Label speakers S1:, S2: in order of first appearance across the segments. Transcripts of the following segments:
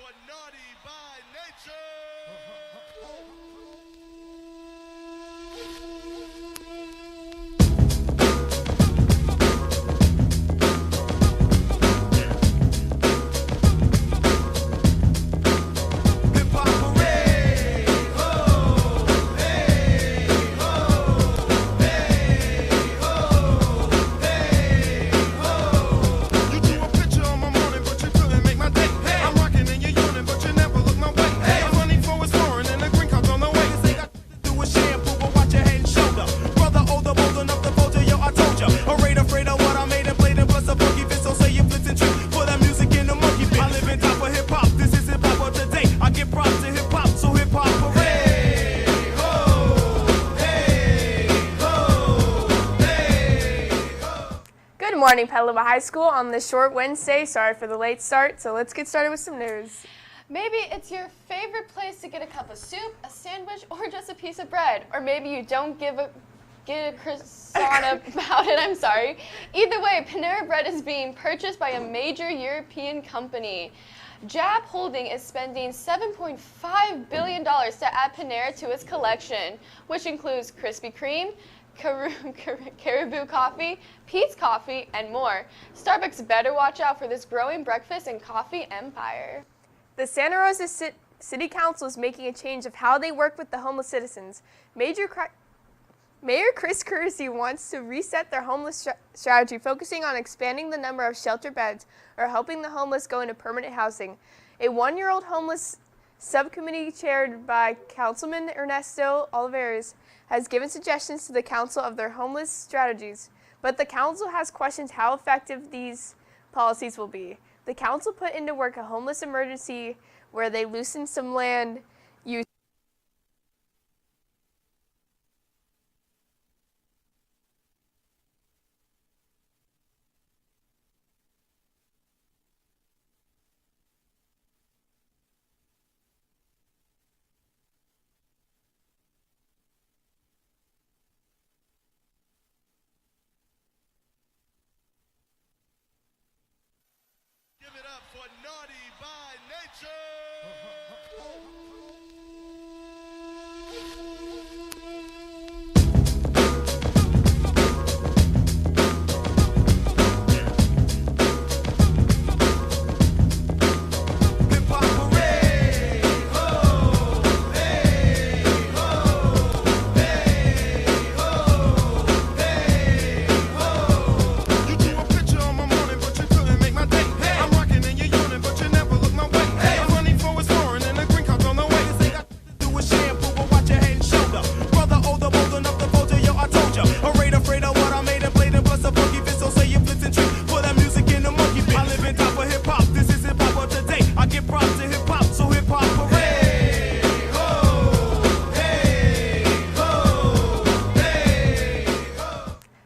S1: for naughty by nature.
S2: Good morning, Petaluma High School on this short Wednesday. Sorry for the late start, so let's get started with some news.
S3: Maybe it's your favorite place to get a cup of soup, a sandwich, or just a piece of bread. Or maybe you don't get a croissant about it, I'm sorry. Either way, Panera Bread is being purchased by a major European company. JAB Holding is spending $7.5 billion to add Panera to its collection, which includes Krispy Kreme, Caribou Coffee, Pete's Coffee, and more. Starbucks better watch out for this growing breakfast and coffee empire.
S2: The Santa Rosa City Council is making a change of how they work with the homeless citizens. Mayor Chris Kersey wants to reset their homeless strategy, focusing on expanding the number of shelter beds or helping the homeless go into permanent housing. A one-year-old homeless subcommittee chaired by Councilman Ernesto Olivares has given suggestions to the council of their homeless strategies, but the council has questioned how effective these policies will be. The council put into work a homeless emergency where they loosened some land use.
S1: Give it up for naughty by nature.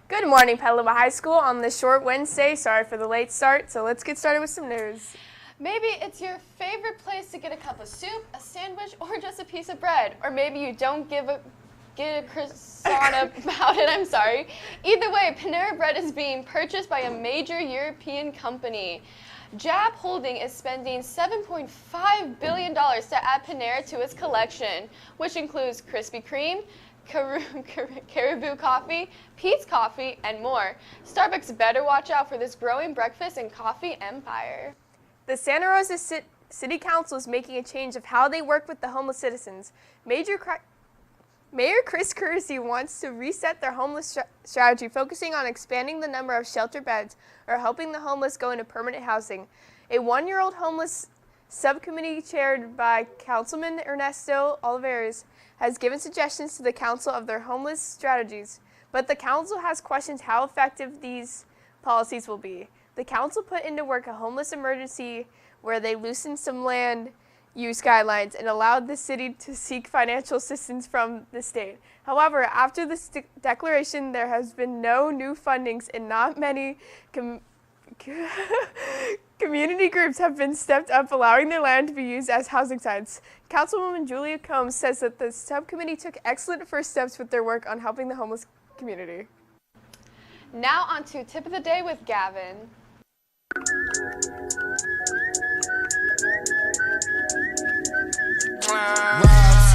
S2: Good morning, Petaluma High School on this short Wednesday. Sorry for the late start, so let's get started with some news.
S3: Maybe it's your favorite place to get a cup of soup, a sandwich, or just a piece of bread. Or maybe you don't get a croissant about it, I'm sorry. Either way, Panera Bread is being purchased by a major European company. JAB Holding is spending $7.5 billion to add Panera to its collection, which includes Krispy Kreme, Caribou Coffee, Pete's Coffee, and more. Starbucks better watch out for this growing breakfast and coffee empire.
S2: The Santa Rosa City Council is making a change of how they work with the homeless citizens. Mayor Chris Kersey wants to reset their homeless strategy, focusing on expanding the number of shelter beds or helping the homeless go into permanent housing. A one-year-old homeless subcommittee chaired by Councilman Ernesto Olivares has given suggestions to the council of their homeless strategies, but the council has questioned how effective these policies will be. The council put into work a homeless emergency where they loosened some land use guidelines and allowed the city to seek financial assistance from the state. However, after this declaration, there has been no new fundings and not many community groups have been stepped up, allowing their land to be used as housing sites. Councilwoman Julia Combs says that the subcommittee took excellent first steps with their work on helping the homeless community.
S3: Now on to Tip of the Day with Gavin.
S4: Rob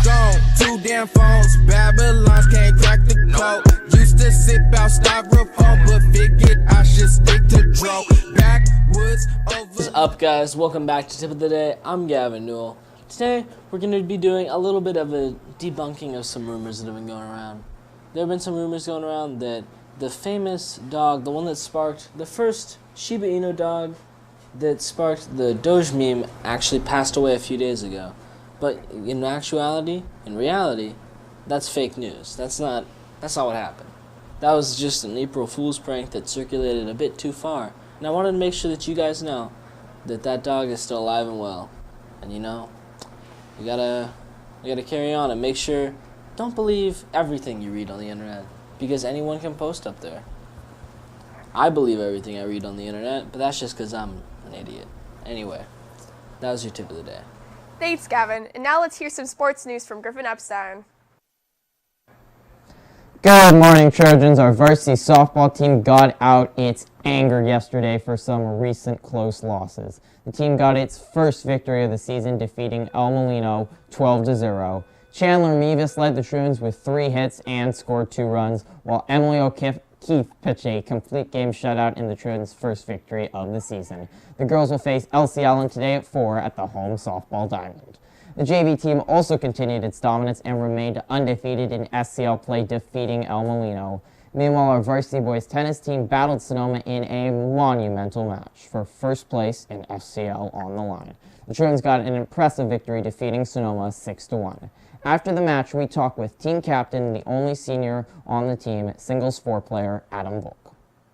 S4: Stone, 2 damn phones, Babylons can't crack the code. Used to sip out styrofoam, but figured I should stick to dro. Backwoods over.
S5: What's up, guys? Welcome back to Tip of the Day. I'm Gavin Newell. Today, we're going to be doing a little bit of a debunking of some rumors that have been going around. There have been some rumors going around that the famous dog, the one that sparked the first Shiba Inu dog that sparked the Doge meme, actually passed away a few days ago. But in reality, that's fake news. That's not what happened. That was just an April Fool's prank that circulated a bit too far. And I wanted to make sure that you guys know that that dog is still alive and well. And you know, you gotta carry on and make sure, don't believe everything you read on the internet, because anyone can post up there. I believe everything I read on the internet, but that's just because I'm an idiot. Anyway, that was your tip of the day.
S2: Thanks, Gavin. And now let's hear some sports news from Griffin Epstein.
S6: Good morning, Trojans. Our varsity softball team got out its anger yesterday for some recent close losses. The team got its first victory of the season, defeating El Molino 12-0. Chandler Mevis led the Trojans with 3 hits and scored 2 runs, while Emily O'Keefe pitched a complete game shutout in the Trojans' first victory of the season. The girls will face LC Allen today at 4 at the home softball diamond. The JV team also continued its dominance and remained undefeated in SCL play, defeating El Molino. Meanwhile, our varsity boys tennis team battled Sonoma in a monumental match for first place in FCL on the line. The Trojans got an impressive victory, defeating Sonoma 6-1. After the match, we talked with team captain, the only senior on the team, singles 4-player, Adam Volk.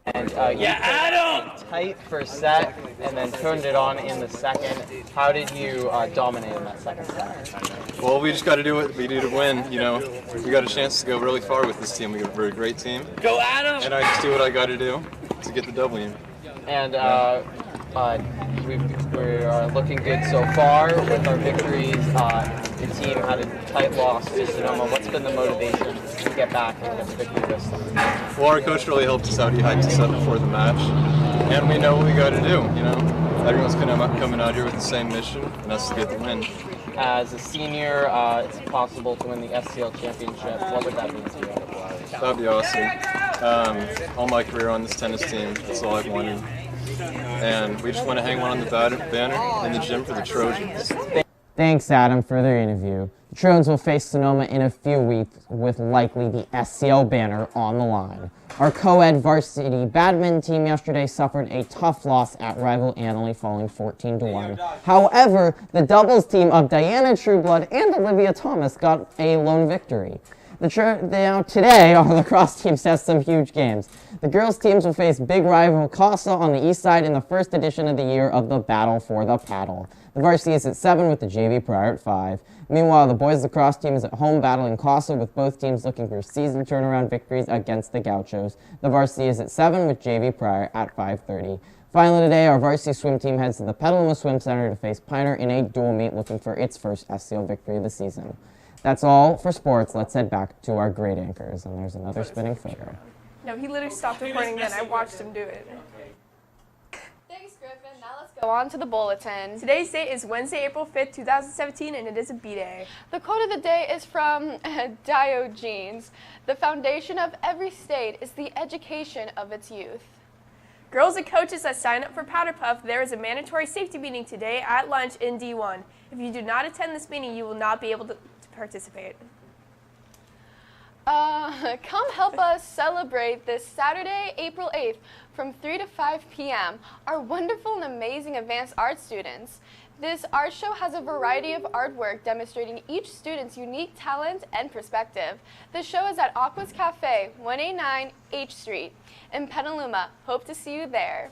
S7: And Adam! Tight first set, and then turned it on in the second. How did you dominate in that second set?
S8: Well, we just got to do what we do to win. You know, we got a chance to go really far with this team. We got a very great team. Go Adam! And I just do what I got to do to get the W.
S7: And we're looking good so far with our victories. The team had a tight loss to Sonoma. What's been the motivation to get back and get the victory this time?
S8: Well, our coach really helped us out. He hyped us up before the match, and we know what we got to do. You know, everyone's coming out here with the same mission, and that's to get the win.
S7: As a senior, it's possible to win the SCL championship. What would that mean to you?
S8: That'd be awesome. All my career on this tennis team, that's all I've wanted. And we just want to hang one on the banner in the gym for the Trojans.
S6: Thanks, Adam, for their interview. The Trojans will face Sonoma in a few weeks with likely the SCL banner on the line. Our co-ed varsity badminton team yesterday suffered a tough loss at rival Annalee, falling 14-1. However, the doubles team of Diana Trueblood and Olivia Thomas got a lone victory. Today, our lacrosse teams has some huge games. The girls' teams will face big rival Casa on the east side in the first edition of the year of the Battle for the Paddle. The varsity is at 7 with the JV Prior at 5. Meanwhile, the boys' lacrosse team is at home battling Casa, with both teams looking for season turnaround victories against the Gauchos. The varsity is at 7 with JV Prior at 5:30. Finally today, our varsity swim team heads to the Petaluma Swim Center to face Pioneer in a dual meet, looking for its first SCL victory of the season. That's all for sports. Let's head back to our great anchors, and there's another spinning photo.
S2: No, he literally stopped recording then. I watched him do it.
S3: Thanks, Griffin. Now let's go on to the bulletin.
S2: Today's date is Wednesday, April 5th, 2017, and it is a B-Day.
S3: The quote of the day is from Diogenes. The foundation of every state is the education of its youth.
S2: Girls and coaches that sign up for Powder Puff, there is a mandatory safety meeting today at lunch in D1. If you do not attend this meeting, you will not be able to participate.
S3: Come help us celebrate this Saturday, April 8th from 3 to 5 p.m. Our wonderful and amazing advanced art students. This art show has a variety of artwork demonstrating each student's unique talent and perspective. The show is at Aqua's Cafe, 189 H Street in Petaluma. Hope to see you there.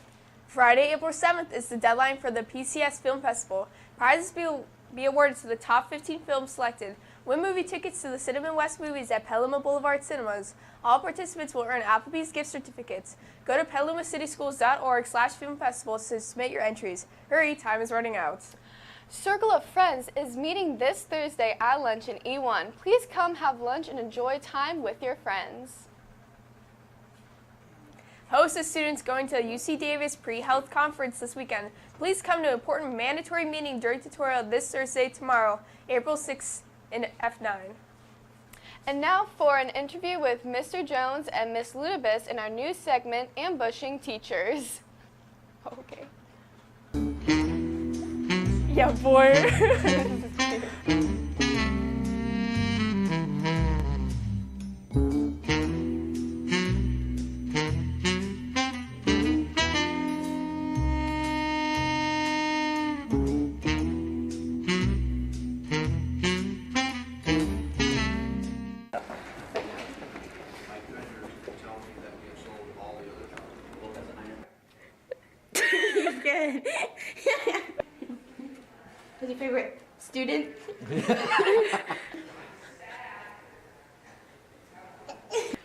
S2: Friday, April 7th is the deadline for the PCS Film Festival. Prizes will be awarded to the top 15 films selected. Win movie tickets to the Cinnamon West Movies at Petaluma Boulevard Cinemas. All participants will earn Applebee's gift certificates. Go to petalumacityschools.org/film festival to submit your entries. Hurry, time is running out.
S3: Circle of Friends is meeting this Thursday at lunch in E1. Please come have lunch and enjoy time with your friends.
S2: Host the students going to the UC Davis pre-health conference this weekend. Please come to an important mandatory meeting during tutorial this Thursday tomorrow, April 6th in F9.
S3: And now for an interview with Mr. Jones and Miss Ludibus in our new segment, Ambushing Teachers. Okay.
S2: Yeah, boy.
S9: Good. Who's your favorite student?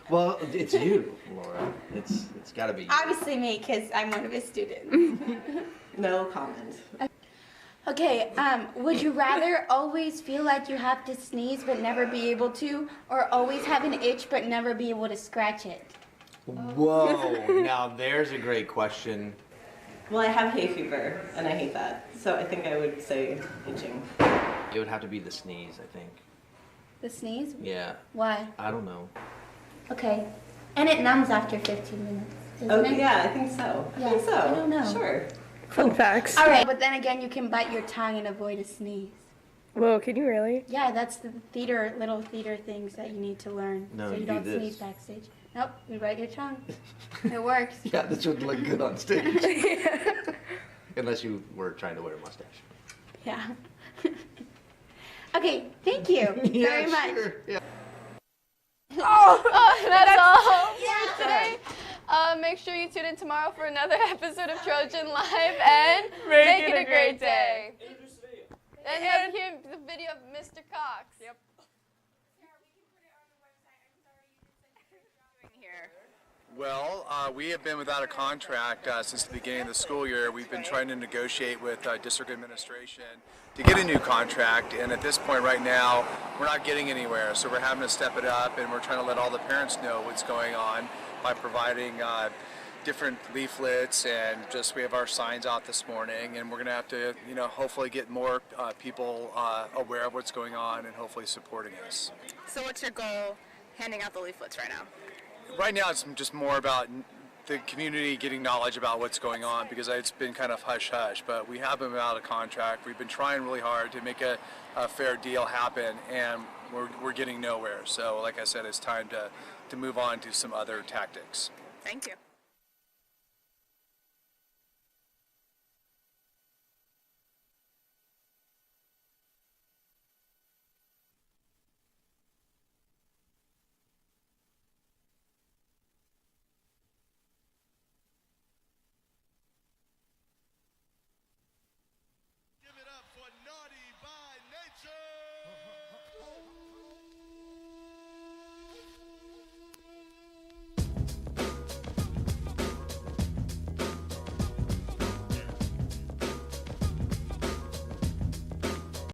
S10: Well, it's you, Laura. It's got to be you.
S9: Obviously me, because I'm one of his students.
S11: No comment.
S9: Okay, would you rather always feel like you have to sneeze but never be able to, or always have an itch but never be able to scratch it?
S10: Whoa, now there's a great question.
S11: Well, I have hay fever, and I hate that. So I think I would say itching.
S10: It would have to be the sneeze, I think.
S9: The sneeze?
S10: Yeah.
S9: Why?
S10: I don't know.
S9: Okay. And it numbs after 15 minutes, doesn't it?
S11: Yeah, I think so.
S9: Yeah,
S11: I think so.
S9: I don't know.
S11: Sure.
S2: Fun facts.
S9: All right, but then again, you can bite your tongue and avoid a sneeze.
S2: Whoa, can you really?
S9: Yeah, that's the little theater things that you need to learn.
S10: No,
S9: so you
S10: you
S9: don't
S10: do this.
S9: sneeze backstage. Nope, you bite your tongue. It works.
S10: Yeah, this would look good on stage. Unless you were trying to wear a mustache.
S9: Yeah. Okay, thank you very much.
S10: Sure. Yeah.
S3: Oh, that's all
S9: Yeah.
S3: for today. Make sure you tune in tomorrow for another episode of Trojan Live and make it a great day. And hear the video of Mr. Cox. Yep.
S12: Well, we have been without a contract since the beginning of the school year. We've been trying to negotiate with district administration to get a new contract, and at this point right now, we're not getting anywhere. So we're having to step it up, and we're trying to let all the parents know what's going on by providing different leaflets, and just we have our signs out this morning, and we're going to have to, hopefully get more people aware of what's going on and hopefully supporting us.
S13: So what's your goal handing out the leaflets right now?
S12: Right now, it's just more about the community getting knowledge about what's going on, because it's been kind of hush-hush, but we have been without a contract. We've been trying really hard to make a fair deal happen, and we're getting nowhere. So like I said, it's time to move on to some other tactics.
S13: Thank you.